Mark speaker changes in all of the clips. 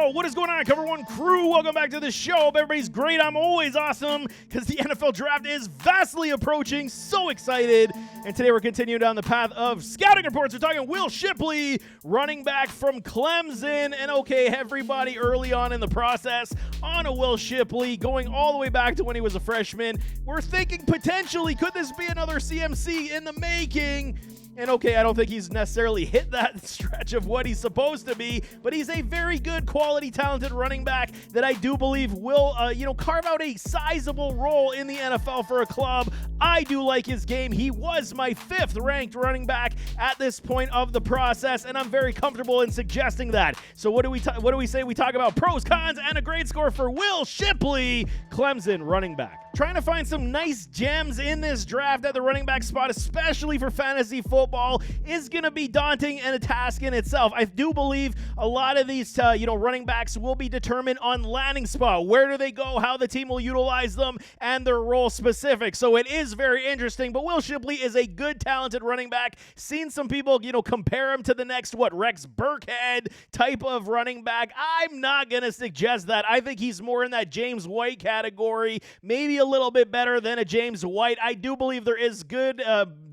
Speaker 1: Yo, what is going on, Cover One crew? Welcome back to the show. Hope everybody's great. I'm always awesome because the NFL draft is vastly approaching. So excited. And today we're continuing down the path of scouting reports. We're talking Will Shipley, running back from Clemson. And okay, everybody early on in the process on a Will Shipley, going all the way back to when he was a freshman. We're thinking potentially, could this be another CMC in the making? And okay, I don't think he's necessarily hit that stretch of what he's supposed to be, but he's a very good, quality, talented running back that I do believe will, carve out a sizable role in the NFL for a club. I do like his game. He was my 5th ranked running back at this point of the process, and I'm very comfortable in suggesting that. So what do we say? We talk about pros, cons, and a grade score for Will Shipley, Clemson running back. Trying to find some nice gems in this draft at the running back spot, especially for fantasy football, is going to be daunting and a task in itself. I do believe a lot of these, running backs will be determined on landing spot. Where do they go? How the team will utilize them and their role specific. So it is very interesting, but Will Shipley is a good, talented running back. Seen some people, compare him to the next, Rex Burkhead type of running back. I'm not going to suggest that. I think he's more in that James White category, maybe a little bit better than a James White. I do believe there is good,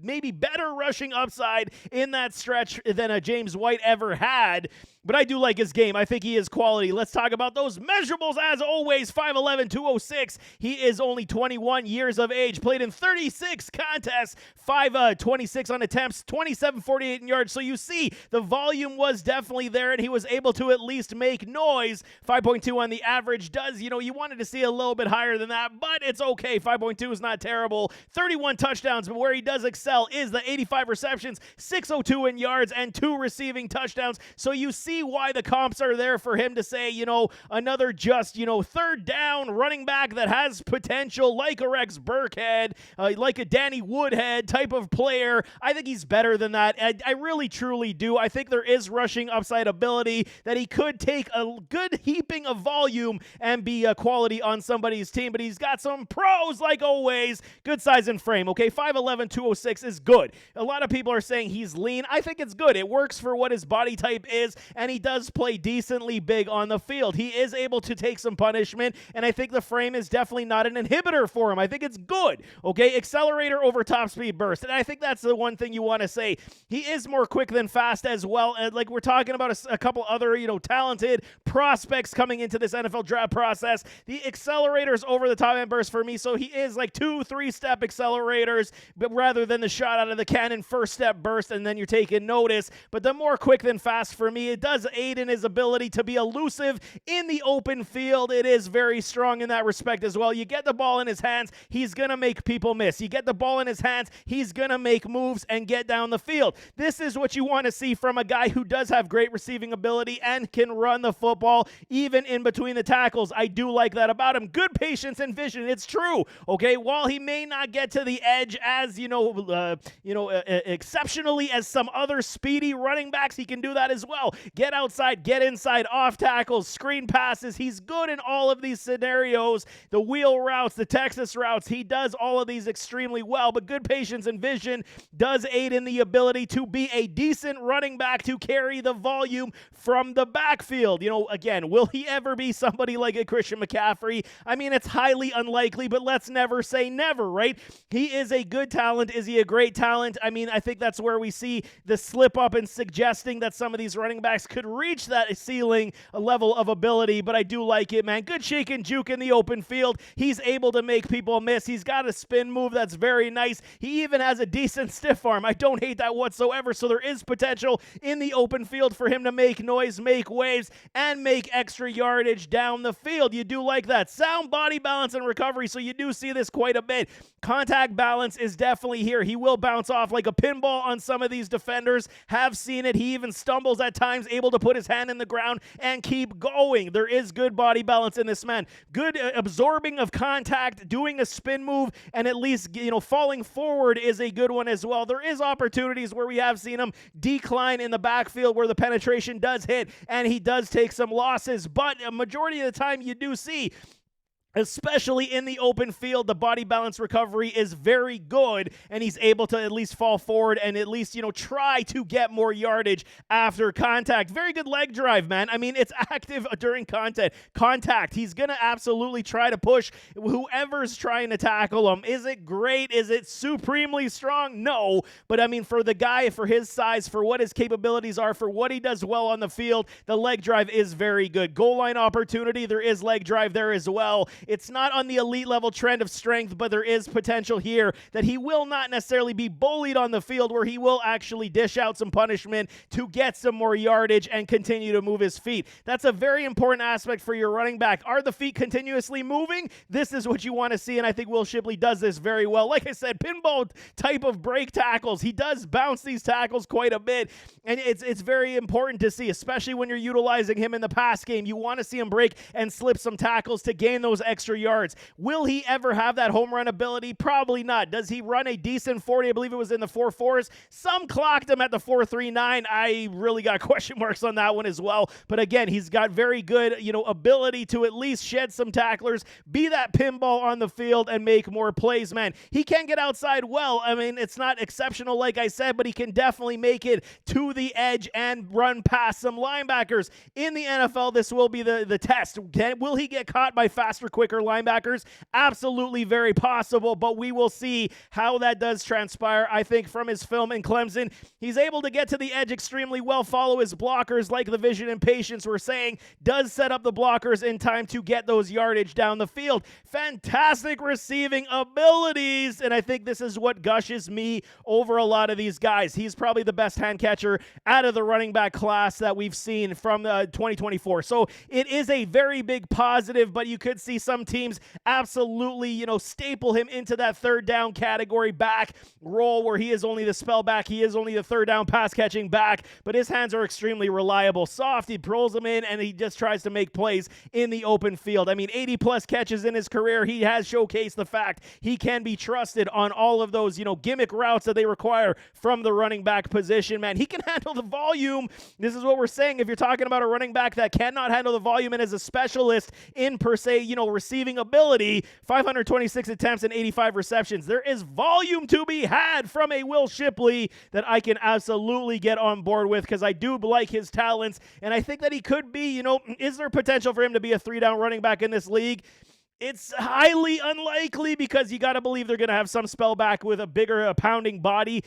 Speaker 1: maybe better rushing upside in that stretch than a James White ever had. But I do like his game. I think he is quality. Let's talk about those measurables as always. 5'11", 206. He is only 21 years of age. Played in 36 contests. 26 on attempts. 27.48 in yards. So you see the volume was definitely there and he was able to at least make noise. 5.2 on the average does, you wanted to see a little bit higher than that, but it's okay. 5.2 is not terrible. 31 touchdowns, but where he does excel is the 85 receptions, 602 in yards, and 2 receiving touchdowns. So you see why the comps are there for him to say, another just, third down running back that has potential, like a Rex Burkhead, like a Danny Woodhead type of player. I think he's better than that. I really, truly do. I think there is rushing upside ability that he could take a good heaping of volume and be a quality on somebody's team, but he's got some pros, like always. Good size and frame, okay? 5'11", 206 is good. A lot of people are saying he's lean. I think it's good. It works for what his body type is, and he does play decently big on the field. He is able to take some punishment, and I think the frame is definitely not an inhibitor for him. I think it's good, okay? Accelerator over top speed burst, and I think that's the one thing you want to say. He is more quick than fast as well, and like we're talking about a couple other, talented prospects coming into this NFL draft process. The accelerators over the top end burst for me, so he is like 2-3 step accelerators, but rather than the shot out of the cannon first step burst, and then you're taking notice. But the more quick than fast for me, it does aid in his ability to be elusive in the open field. It is very strong in that respect as well. You get the ball in his hands, he's going to make people miss. You get the ball in his hands, he's going to make moves and get down the field. This is what you want to see from a guy who does have great receiving ability and can run the football even in between the tackles. I do like that about him. Good patience and vision. It's true. Okay, while he may not get to the edge as, exceptionally as some other speedy running backs, he can do that as well. Get outside, get inside, off tackles, screen passes. He's good in all of these scenarios. The wheel routes, the Texas routes, he does all of these extremely well, but good patience and vision does aid in the ability to be a decent running back to carry the volume from the backfield. Again, will he ever be somebody like a Christian McCaffrey? I mean, it's highly unlikely, but let's never say never, right? He is a good talent. Is he a great talent? I mean, I think that's where we see the slip up in suggesting that some of these running backs could reach that ceiling, a level of ability, but I do like it, man. Good shake and juke in the open field. He's able to make people miss. He's got a spin move that's very nice. He even has a decent stiff arm. I don't hate that whatsoever, so there is potential in the open field for him to make noise, make waves, and make extra yardage down the field. You do like that. Sound body balance and recovery, so you do see this quite a bit. Contact balance is definitely here. He will bounce off like a pinball on some of these defenders. Have seen it. He even stumbles at times, able to put his hand in the ground and keep going. There is good body balance in this man. Good absorbing of contact, doing a spin move, and at least, falling forward is a good one as well. There is opportunities where we have seen him decline in the backfield where the penetration does hit, and he does take some losses, but a majority of the time you do see especially in the open field. The body balance recovery is very good, and he's able to at least fall forward and at least, try to get more yardage after contact. Very good leg drive, man. I mean, it's active during contact. He's going to absolutely try to push whoever's trying to tackle him. Is it great? Is it supremely strong? No, but I mean, for the guy, for his size, for what his capabilities are, for what he does well on the field, the leg drive is very good. Goal line opportunity, there is leg drive there as well. It's not on the elite level trend of strength, but there is potential here that he will not necessarily be bullied on the field, where he will actually dish out some punishment to get some more yardage and continue to move his feet. That's a very important aspect for your running back. Are the feet continuously moving? This is what you want to see, and I think Will Shipley does this very well. Like I said, pinball type of break tackles. He does bounce these tackles quite a bit, and it's very important to see, especially when you're utilizing him in the pass game. You want to see him break and slip some tackles to gain those extra yards. Will he ever have that home run ability? Probably not. Does he run a decent 40? I believe it was in the 4.4s. Some clocked him at the 4.39. I really got question marks on that one as well. But again, he's got very good, ability to at least shed some tacklers, be that pinball on the field, and make more plays, man. He can get outside well. I mean, it's not exceptional, like I said, but he can definitely make it to the edge and run past some linebackers. In the NFL, this will be the test. Will he get caught by faster, quicker linebackers? Absolutely very possible, but we will see how that does transpire. I think from his film in Clemson, he's able to get to the edge extremely well, follow his blockers like the vision and patience we're saying, does set up the blockers in time to get those yardage down the field. Fantastic receiving abilities, and I think this is what gushes me over a lot of these guys. He's probably the best hand catcher out of the running back class that we've seen from 2024. So it is a very big positive, but you could see some teams absolutely, staple him into that third down category back role where he is only the spell back. He is only the third down pass catching back, but his hands are extremely reliable. Soft, he pulls them in, and he just tries to make plays in the open field. I mean, 80 plus catches in his career. He has showcased the fact he can be trusted on all of those, gimmick routes that they require from the running back position, man. He can handle the volume. This is what we're saying. If you're talking about a running back that cannot handle the volume and is a specialist in per se, receiving ability, 526 attempts and 85 receptions. There is volume to be had from a Will Shipley that I can absolutely get on board with, because I do like his talents, and I think that he could be, is there potential for him to be a 3-down running back in this league? It's highly unlikely, because you got to believe they're going to have some spell back with a bigger pounding body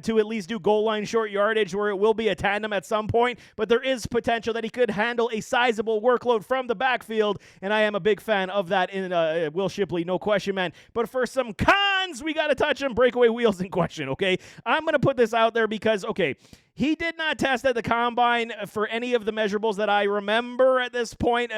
Speaker 1: to at least do goal line short yardage, where it will be a tandem at some point. But there is potential that he could handle a sizable workload from the backfield, and I am a big fan of that in Will Shipley, no question, man. But for some cons, we got to touch him. Breakaway wheels in question, okay? I'm going to put this out there because, okay, he did not test at the combine for any of the measurables that I remember at this point.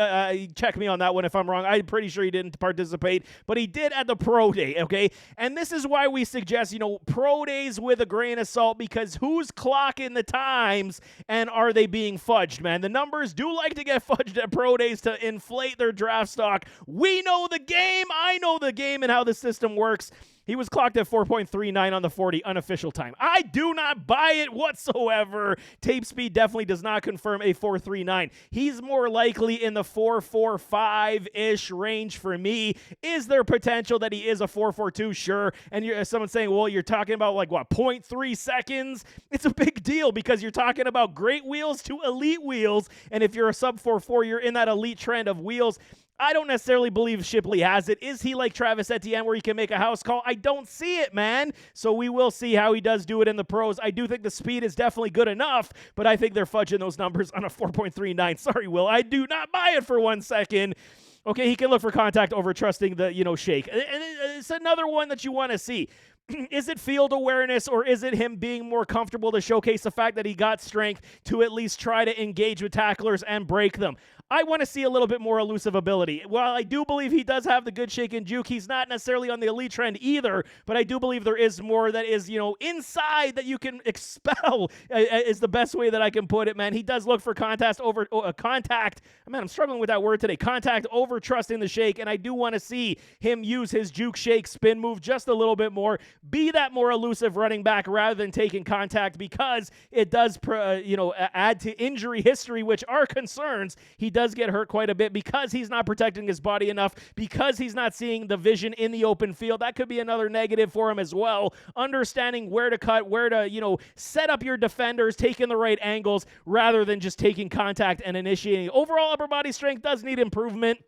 Speaker 1: Check me on that one if I'm wrong. I'm pretty sure he didn't participate, but he did at the pro day, okay? And this is why we suggest, pro days with a grain of salt, because who's clocking the times and are they being fudged, man? The numbers do like to get fudged at pro days to inflate their draft stock. We know the game. I know the game and how the system works. He was clocked at 4.39 on the 40 unofficial time. I do not buy it whatsoever. Tape speed definitely does not confirm a 4.39. He's more likely in the 4.45-ish range for me. Is there potential that he is a 4.42? Sure. And someone's saying, well, you're talking about 0.3 seconds? It's a big deal, because you're talking about great wheels to elite wheels. And if you're a sub 4.4, you're in that elite trend of wheels. I don't necessarily believe Shipley has it. Is he like Travis Etienne where he can make a house call? I don't see it, man. So we will see how he does do it in the pros. I do think the speed is definitely good enough, but I think they're fudging those numbers on a 4.39. Sorry, Will. I do not buy it for 1 second. Okay, he can look for contact over trusting the, shake. And it's another one that you want to see. Is it field awareness, or is it him being more comfortable to showcase the fact that he got strength to at least try to engage with tacklers and break them? I want to see a little bit more elusive ability. While I do believe he does have the good shake and juke, he's not necessarily on the elite trend either, but I do believe there is more that is, inside that you can expel is the best way that I can put it, man. He does look for contact. Man, I'm struggling with that word today. Contact over trust in the shake, and I do want to see him use his juke shake spin move just a little bit more. Be that more elusive running back rather than taking contact, because it does, add to injury history, which are concerns. He does get hurt quite a bit because he's not protecting his body enough, because he's not seeing the vision in the open field. That could be another negative for him as well. Understanding where to cut, where to, set up your defenders, taking the right angles rather than just taking contact and initiating. Overall upper body strength does need improvement.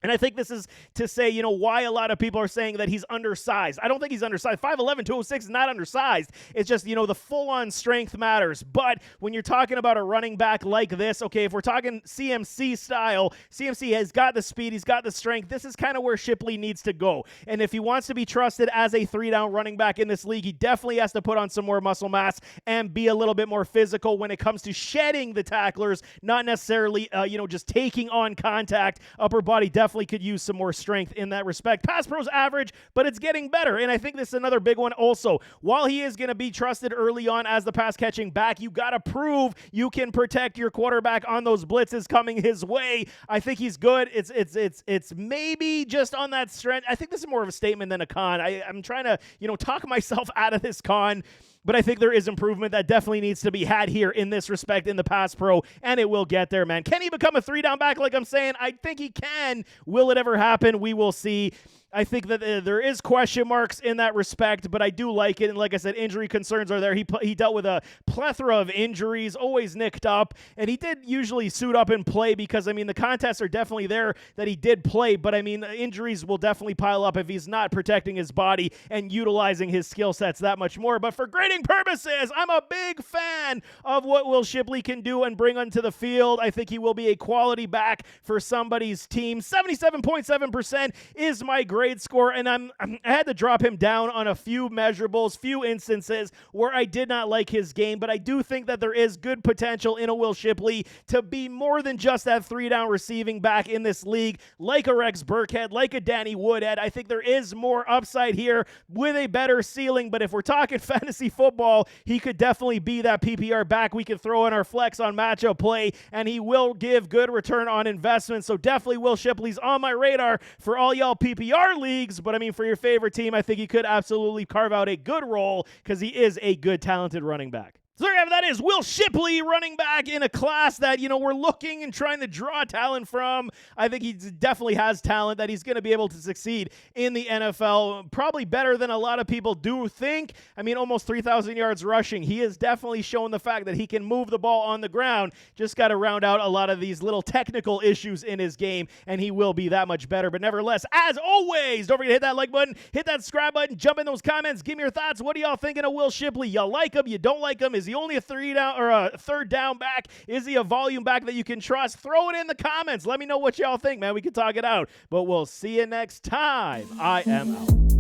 Speaker 1: And I think this is to say, why a lot of people are saying that he's undersized. I don't think he's undersized. 5'11", 206 is not undersized. It's just, the full-on strength matters. But when you're talking about a running back like this, okay, if we're talking CMC style, CMC has got the speed, he's got the strength. This is kind of where Shipley needs to go. And if he wants to be trusted as a 3-down running back in this league, he definitely has to put on some more muscle mass and be a little bit more physical when it comes to shedding the tacklers, not necessarily, just taking on contact. Upper body definitely could use some more strength in that respect. Pass pro's average, but it's getting better. And I think this is another big one also. While he is going to be trusted early on as the pass catching back, you got to prove you can protect your quarterback on those blitzes coming his way. I think he's good. It's maybe just on that strength. I think this is more of a statement than a con. I'm trying to, talk myself out of this con. But I think there is improvement that definitely needs to be had here in this respect in the pass pro, and it will get there, man. Can he become a 3-down back like I'm saying? I think he can. Will it ever happen? We will see. I think that there is question marks in that respect, but I do like it. And like I said, injury concerns are there. He dealt with a plethora of injuries, always nicked up, and he did usually suit up and play because, the contests are definitely there that he did play, but, injuries will definitely pile up if he's not protecting his body and utilizing his skill sets that much more. But for grading purposes, I'm a big fan of what Will Shipley can do and bring onto the field. I think he will be a quality back for somebody's team. 77.7% is my grade score, and I had to drop him down on a few measurables, few instances where I did not like his game, but I do think that there is good potential in a Will Shipley to be more than just that 3-down receiving back in this league, like a Rex Burkhead, like a Danny Woodhead. I think there is more upside here with a better ceiling, but if we're talking fantasy football, he could definitely be that PPR back we could throw in our flex on matchup play, and he will give good return on investment, so definitely Will Shipley's on my radar for all y'all PPR leagues, but for your favorite team, I think he could absolutely carve out a good role because he is a good, talented running back. So there you have it. That is Will Shipley, running back in a class that, we're looking and trying to draw talent from. I think he definitely has talent that he's going to be able to succeed in the NFL. Probably better than a lot of people do think. Almost 3,000 yards rushing. He has definitely shown the fact that he can move the ball on the ground. Just got to round out a lot of these little technical issues in his game, and he will be that much better. But nevertheless, as always, don't forget to hit that like button, hit that subscribe button, jump in those comments, give me your thoughts. What are y'all thinking of Will Shipley? You like him? You don't like him? Is he only a 3-down or a 3rd-down back? Is he a volume back that you can trust? Throw it in the comments. Let me know what y'all think, man. We can talk it out. But we'll see you next time. I am out.